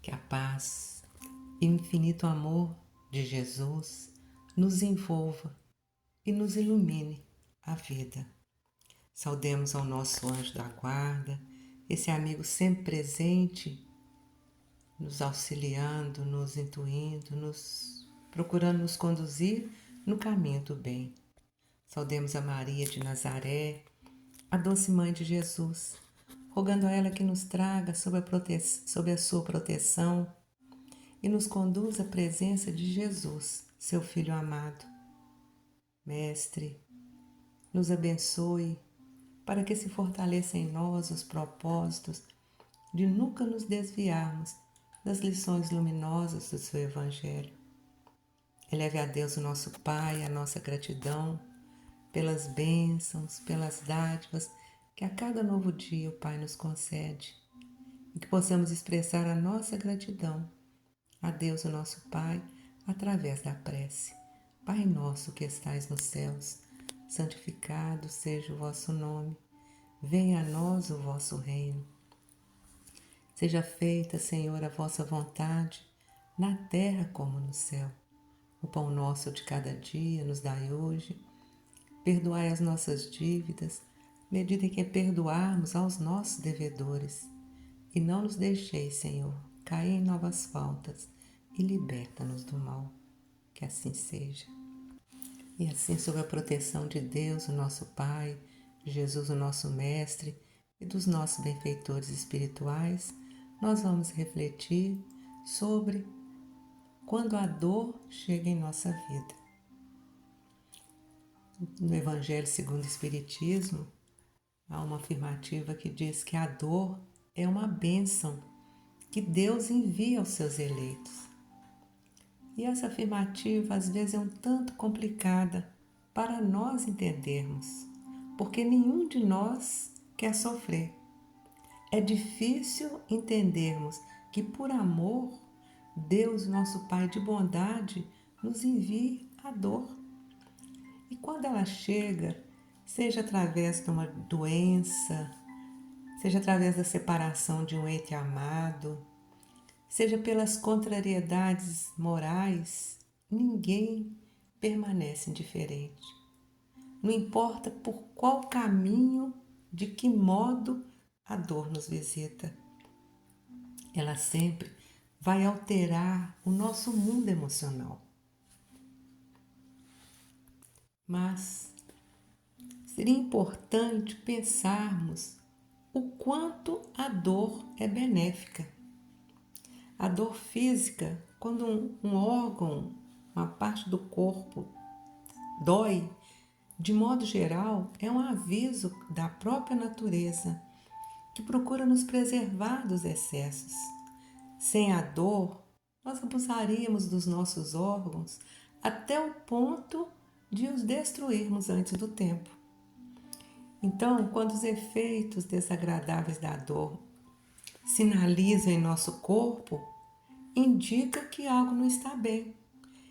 Que a paz e o infinito amor de Jesus nos envolva e nos ilumine a vida. Saudemos ao nosso anjo da guarda, esse amigo sempre presente, nos auxiliando, nos intuindo, procurando nos conduzir no caminho do bem. Saudemos a Maria de Nazaré, a doce mãe de Jesus, rogando a ela que nos traga sob a sua proteção e nos conduza à presença de Jesus, seu Filho amado. Mestre, nos abençoe para que se fortaleça em nós os propósitos de nunca nos desviarmos das lições luminosas do seu Evangelho. Eleve a Deus o nosso Pai a nossa gratidão pelas bênçãos, pelas dádivas que a cada novo dia o Pai nos concede e que possamos expressar a nossa gratidão a Deus o nosso Pai através da prece. Pai nosso que estais nos céus, santificado seja o vosso nome. Venha a nós o vosso reino. Seja feita, Senhor, a vossa vontade, na terra como no céu. O pão nosso de cada dia nos dai hoje. Perdoai as nossas dívidas, medida em que perdoarmos aos nossos devedores. E não nos deixeis, Senhor, cair em novas faltas e liberta-nos do mal. Que assim seja. E assim, sob a proteção de Deus, o nosso Pai, de Jesus, o nosso Mestre, e dos nossos benfeitores espirituais, nós vamos refletir sobre quando a dor chega em nossa vida. No Evangelho segundo o Espiritismo, há uma afirmativa que diz que a dor é uma bênção que Deus envia aos seus eleitos. E essa afirmativa às vezes é um tanto complicada para nós entendermos, porque nenhum de nós quer sofrer. É difícil entendermos que por amor, Deus, nosso Pai de bondade, nos envia a dor. E quando ela chega, seja através de uma doença, seja através da separação de um ente amado, seja pelas contrariedades morais, ninguém permanece indiferente. Não importa por qual caminho, de que modo a dor nos visita. Ela sempre vai alterar o nosso mundo emocional. Mas seria importante pensarmos o quanto a dor é benéfica. A dor física, quando um órgão, uma parte do corpo dói, de modo geral, é um aviso da própria natureza que procura nos preservar dos excessos. Sem a dor, nós abusaríamos dos nossos órgãos até o ponto de os destruirmos antes do tempo. Então, quando os efeitos desagradáveis da dor sinalizam em nosso corpo, indica que algo não está bem,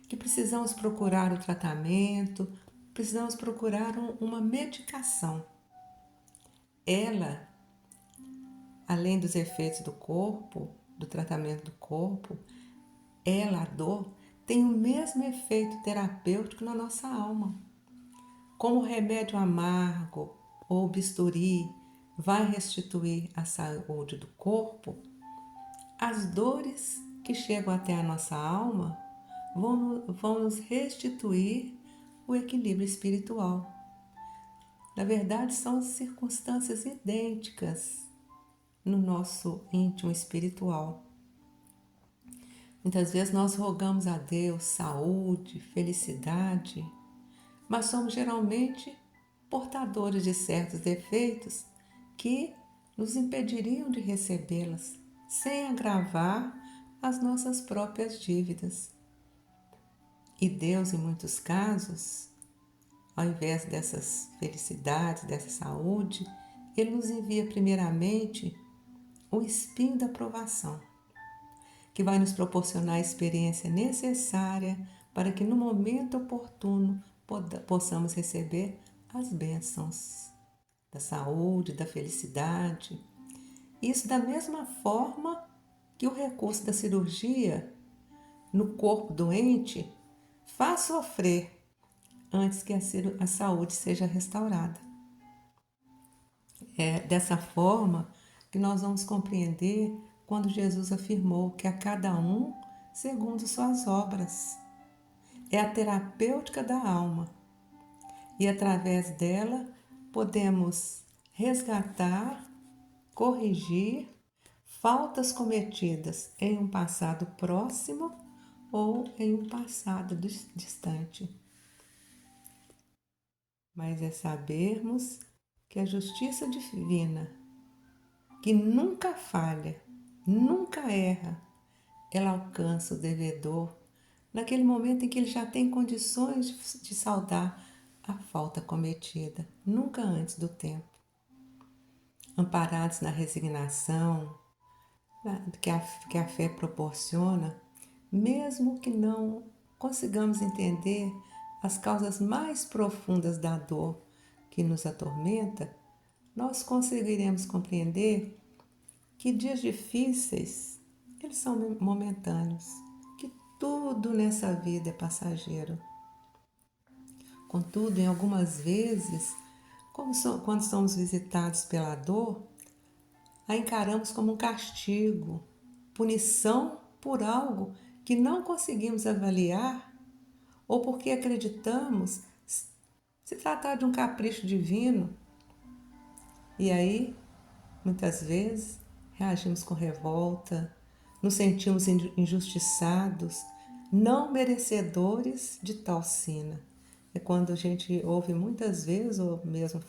que precisamos procurar o tratamento, precisamos procurar uma medicação. Ela, além dos efeitos do corpo, do tratamento do corpo, a dor, tem o mesmo efeito terapêutico na nossa alma. Como o remédio amargo ou o bisturi vai restituir a saúde do corpo, as dores que chegam até a nossa alma vão nos restituir o equilíbrio espiritual. Na verdade, são circunstâncias idênticas no nosso íntimo espiritual. Muitas vezes nós rogamos a Deus saúde, felicidade, mas somos geralmente portadores de certos defeitos que nos impediriam de recebê-las, sem agravar as nossas próprias dívidas. E Deus, em muitos casos, ao invés dessas felicidades, dessa saúde, Ele nos envia primeiramente o espinho da provação, que vai nos proporcionar a experiência necessária para que no momento oportuno possamos receber as bênçãos da saúde, da felicidade. Isso da mesma forma que o recurso da cirurgia no corpo doente faz sofrer antes que a saúde seja restaurada. É dessa forma que nós vamos compreender quando Jesus afirmou que a cada um segundo suas obras. É a terapêutica da alma e através dela podemos resgatar, corrigir faltas cometidas em um passado próximo ou em um passado distante. Mas é sabermos que a justiça divina, que nunca falha, nunca erra, ela alcança o devedor naquele momento em que ele já tem condições de saldar a falta cometida, nunca antes do tempo. Amparados na resignação que a fé proporciona, mesmo que não consigamos entender as causas mais profundas da dor que nos atormenta, nós conseguiremos compreender que dias difíceis, eles são momentâneos, que tudo nessa vida é passageiro. Contudo, em algumas vezes, quando somos visitados pela dor, a encaramos como um castigo, punição por algo que não conseguimos avaliar ou porque acreditamos se tratar de um capricho divino. E aí, muitas vezes, reagimos com revolta, nos sentimos injustiçados, não merecedores de tal sina. É quando a gente ouve muitas vezes, ou mesmo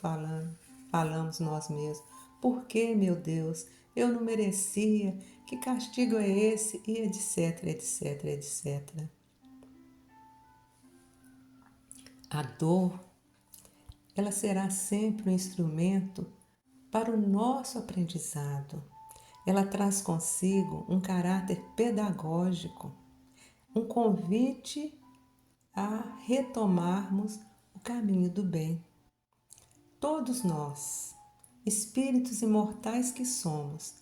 falamos nós mesmos, por que, meu Deus, eu não merecia, que castigo é esse, e etc, etc, etc. A dor, ela será sempre um instrumento para o nosso aprendizado. Ela traz consigo um caráter pedagógico, um convite a retomarmos o caminho do bem. Todos nós, espíritos imortais que somos,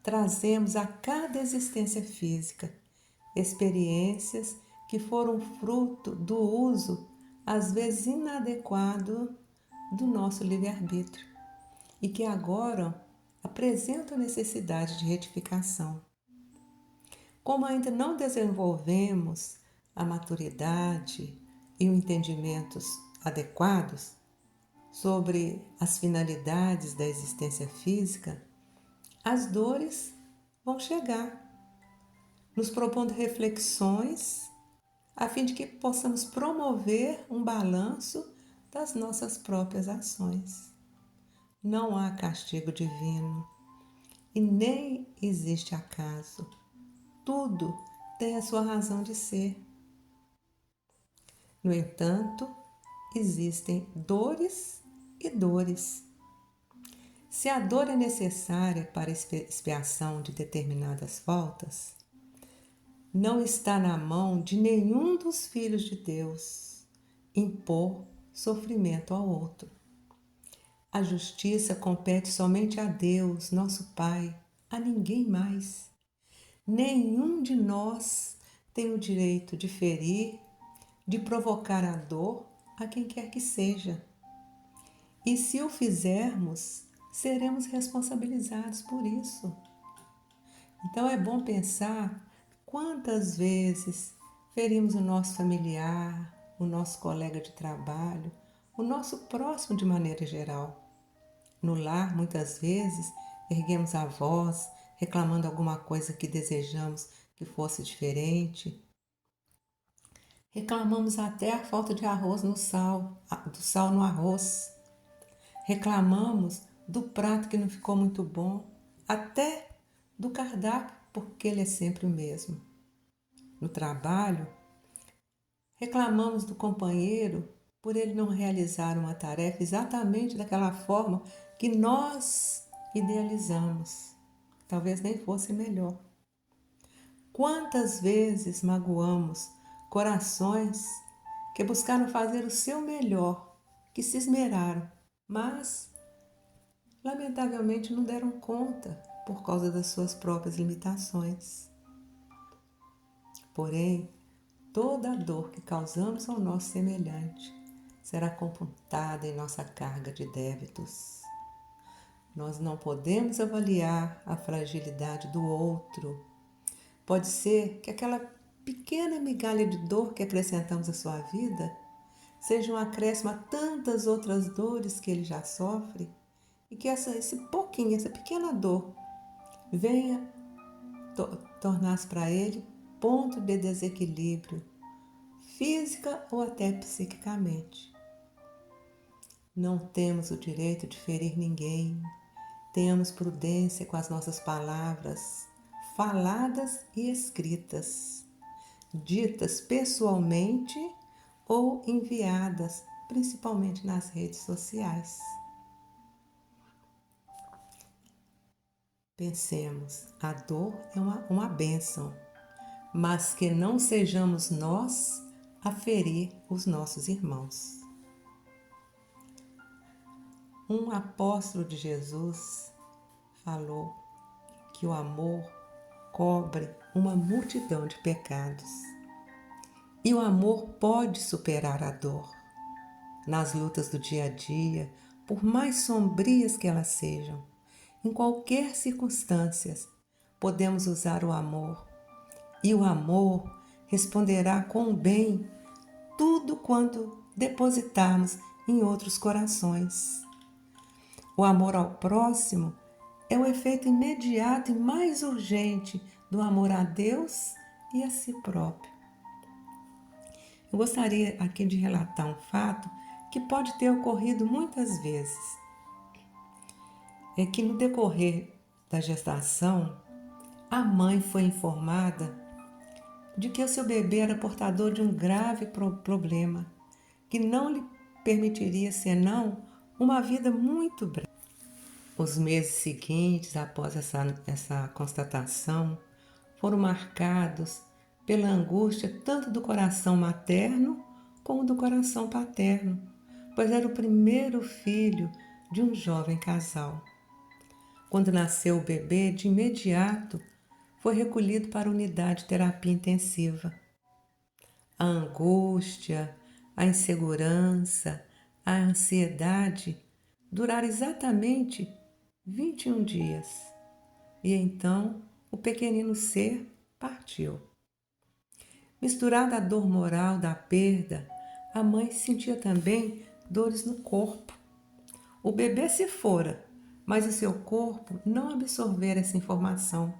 trazemos a cada existência física experiências que foram fruto do uso, às vezes inadequado, do nosso livre-arbítrio e que agora apresentam necessidade de retificação. Como ainda não desenvolvemos a maturidade e os entendimentos adequados sobre as finalidades da existência física, as dores vão chegar, nos propondo reflexões a fim de que possamos promover um balanço das nossas próprias ações. Não há castigo divino e nem existe acaso. Tudo tem a sua razão de ser. No entanto, existem dores e dores. Se a dor é necessária para a expiação de determinadas faltas, não está na mão de nenhum dos filhos de Deus impor sofrimento ao outro. A justiça compete somente a Deus, nosso Pai, a ninguém mais. Nenhum de nós tem o direito de ferir, de provocar a dor a quem quer que seja. E se o fizermos, seremos responsabilizados por isso. Então é bom pensar quantas vezes ferimos o nosso familiar, o nosso colega de trabalho, o nosso próximo de maneira geral. No lar, muitas vezes, erguemos a voz, reclamando alguma coisa que desejamos que fosse diferente. Reclamamos até a falta de arroz no sal, do sal no arroz. Reclamamos do prato que não ficou muito bom, até do cardápio, porque ele é sempre o mesmo. No trabalho, reclamamos do companheiro por ele não realizar uma tarefa exatamente daquela forma que nós idealizamos. Talvez nem fosse melhor. Quantas vezes magoamos corações que buscaram fazer o seu melhor, que se esmeraram, mas lamentavelmente não deram conta por causa das suas próprias limitações. Porém, toda a dor que causamos ao nosso semelhante será computada em nossa carga de débitos. Nós não podemos avaliar a fragilidade do outro. Pode ser que aquela pequena migalha de dor que acrescentamos à sua vida seja um acréscimo a tantas outras dores que ele já sofre e que essa pequena dor venha tornar-se para ele ponto de desequilíbrio, física ou até psiquicamente. Não temos o direito de ferir ninguém. Tenhamos prudência com as nossas palavras, faladas e escritas, ditas pessoalmente ou enviadas, principalmente nas redes sociais. Pensemos, a dor é uma bênção, mas que não sejamos nós a ferir os nossos irmãos. Um apóstolo de Jesus falou que o amor cobre uma multidão de pecados. E o amor pode superar a dor. Nas lutas do dia a dia, por mais sombrias que elas sejam, em qualquer circunstância, podemos usar o amor. E o amor responderá com o bem tudo quanto depositarmos em outros corações. O amor ao próximo é o efeito imediato e mais urgente do amor a Deus e a si próprio. Eu gostaria aqui de relatar um fato que pode ter ocorrido muitas vezes. É que no decorrer da gestação, a mãe foi informada de que o seu bebê era portador de um grave problema, que não lhe permitiria senão uma vida muito breve. Os meses seguintes, após essa constatação, foram marcados pela angústia tanto do coração materno como do coração paterno, pois era o primeiro filho de um jovem casal. Quando nasceu o bebê, de imediato foi recolhido para a unidade de terapia intensiva. A angústia, a insegurança, a ansiedade duraram exatamente 21 dias. E então o pequenino ser partiu. Misturada à dor moral da perda, a mãe sentia também dores no corpo. O bebê se fora, mas o seu corpo não absorvera essa informação.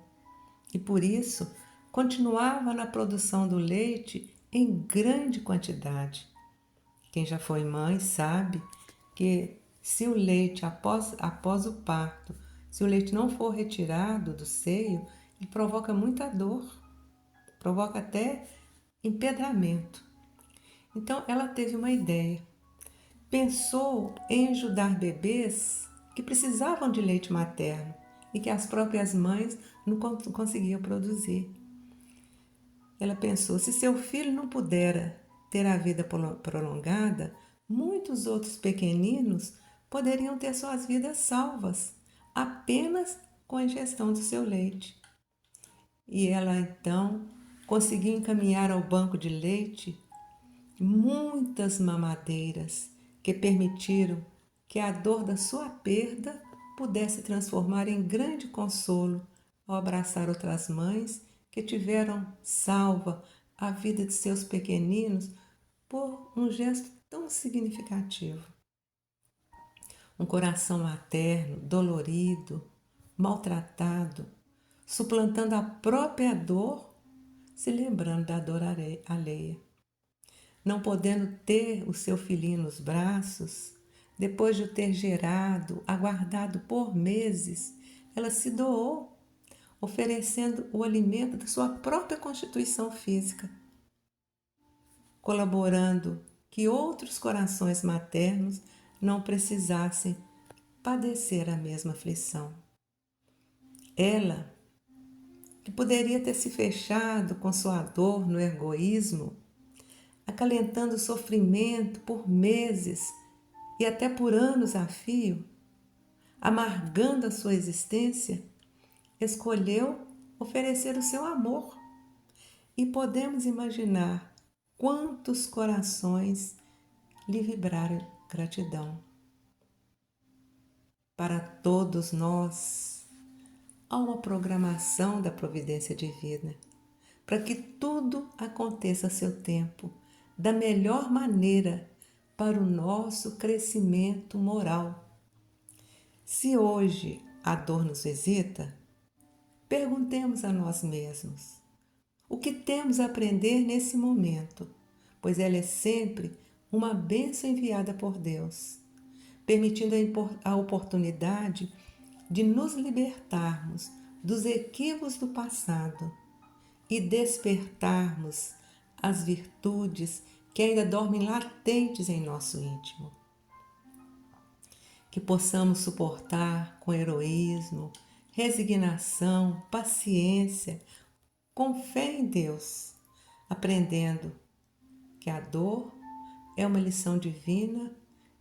E por isso continuava na produção do leite em grande quantidade. Quem já foi mãe sabe que se o leite, após o parto, se o leite não for retirado do seio, ele provoca muita dor, provoca até empedramento. Então ela teve uma ideia. Pensou em ajudar bebês que precisavam de leite materno e que as próprias mães não conseguiam produzir. Ela pensou, se seu filho não pudera ter a vida prolongada, muitos outros pequeninos poderiam ter suas vidas salvas, apenas com a ingestão do seu leite. E ela então conseguiu encaminhar ao banco de leite muitas mamadeiras que permitiram que a dor da sua perda pudesse transformar em grande consolo ao abraçar outras mães que tiveram salva a vida de seus pequeninos por um gesto tão significativo. Um coração materno, dolorido, maltratado, suplantando a própria dor, se lembrando da dor alheia. Não podendo ter o seu filhinho nos braços, depois de o ter gerado, aguardado por meses, ela se doou, oferecendo o alimento da sua própria constituição física, colaborando que outros corações maternos não precisassem padecer a mesma aflição. Ela, que poderia ter se fechado com sua dor no egoísmo, acalentando o sofrimento por meses e até por anos a fio, amargando a sua existência, escolheu oferecer o seu amor. E podemos imaginar quantos corações lhe vibraram gratidão. Para todos nós, há uma programação da providência divina, para que tudo aconteça a seu tempo, da melhor maneira, para o nosso crescimento moral. Se hoje a dor nos visita, perguntemos a nós mesmos: o que temos a aprender nesse momento? Pois ela é sempre uma bênção enviada por Deus, permitindo a oportunidade de nos libertarmos dos equívocos do passado e despertarmos as virtudes que ainda dormem latentes em nosso íntimo. Que possamos suportar com heroísmo, resignação, paciência, com fé em Deus, aprendendo que a dor é uma lição divina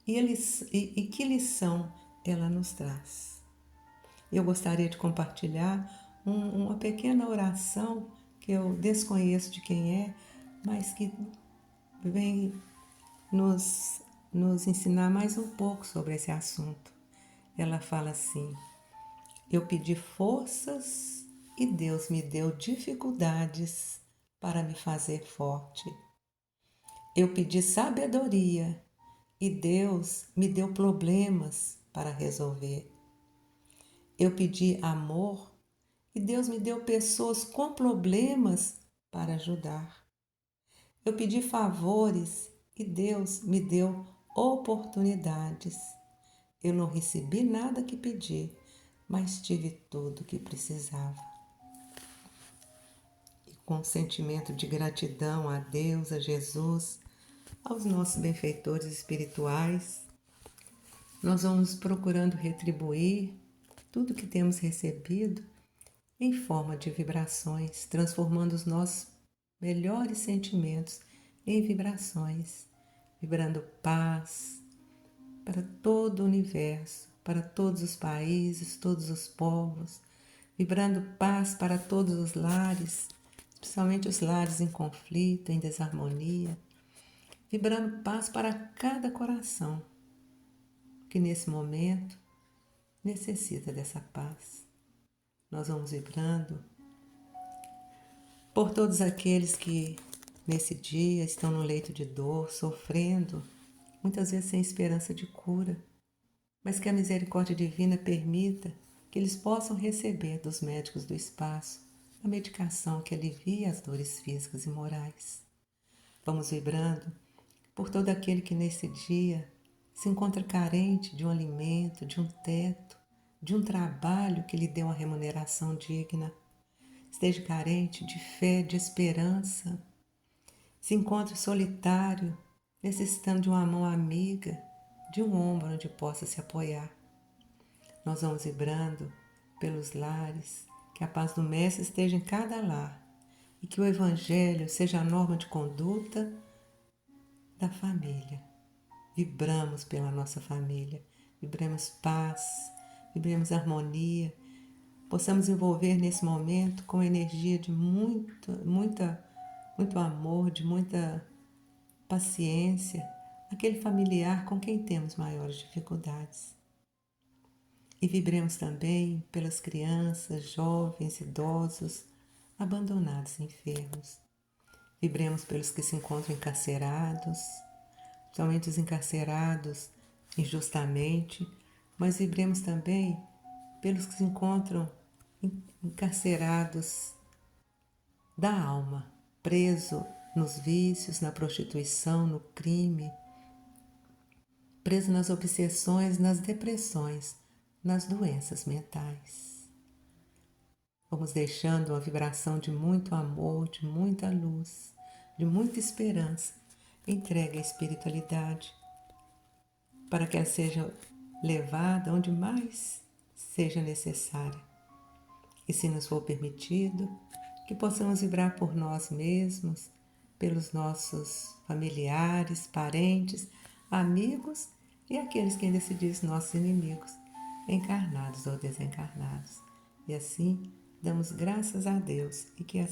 e que lição ela nos traz. Eu gostaria de compartilhar uma pequena oração que eu desconheço de quem é, mas que vem nos ensinar mais um pouco sobre esse assunto. Ela fala assim: eu pedi forças e Deus me deu dificuldades para me fazer forte. Eu pedi sabedoria e Deus me deu problemas para resolver. Eu pedi amor e Deus me deu pessoas com problemas para ajudar. Eu pedi favores e Deus me deu oportunidades. Eu não recebi nada que pedi, mas tive tudo o que precisava. E com um sentimento de gratidão a Deus, a Jesus, aos nossos benfeitores espirituais, nós vamos procurando retribuir tudo que temos recebido em forma de vibrações, transformando os nossos melhores sentimentos em vibrações, vibrando paz para todo o universo, para todos os países, todos os povos, vibrando paz para todos os lares, principalmente os lares em conflito, em desarmonia, vibrando paz para cada coração que nesse momento necessita dessa paz. Nós vamos vibrando por todos aqueles que nesse dia estão no leito de dor, sofrendo, muitas vezes sem esperança de cura, mas que a misericórdia divina permita que eles possam receber dos médicos do espaço a medicação que alivia as dores físicas e morais. Vamos vibrando por todo aquele que nesse dia se encontra carente de um alimento, de um teto, de um trabalho que lhe dê uma remuneração digna, esteja carente de fé, de esperança, se encontre solitário, necessitando de uma mão amiga, de um ombro onde possa se apoiar. Nós vamos vibrando pelos lares, que a paz do Mestre esteja em cada lar e que o Evangelho seja a norma de conduta da família. Vibramos pela nossa família, vibremos paz, vibremos harmonia, possamos envolver nesse momento com energia de muito amor, de muita paciência, aquele familiar com quem temos maiores dificuldades. E vibremos também pelas crianças, jovens, idosos, abandonados e enfermos. Vibremos pelos que se encontram encarcerados, somente os encarcerados injustamente, mas vibremos também pelos que se encontram encarcerados da alma, preso nos vícios, na prostituição, no crime, preso nas obsessões, nas depressões, nas doenças mentais. Vamos deixando uma vibração de muito amor, de muita luz, de muita esperança, entregue à espiritualidade, para que ela seja levada onde mais seja necessária. E se nos for permitido, que possamos vibrar por nós mesmos, pelos nossos familiares, parentes, amigos e aqueles que ainda se dizem nossos inimigos, encarnados ou desencarnados. E assim, damos graças a Deus e que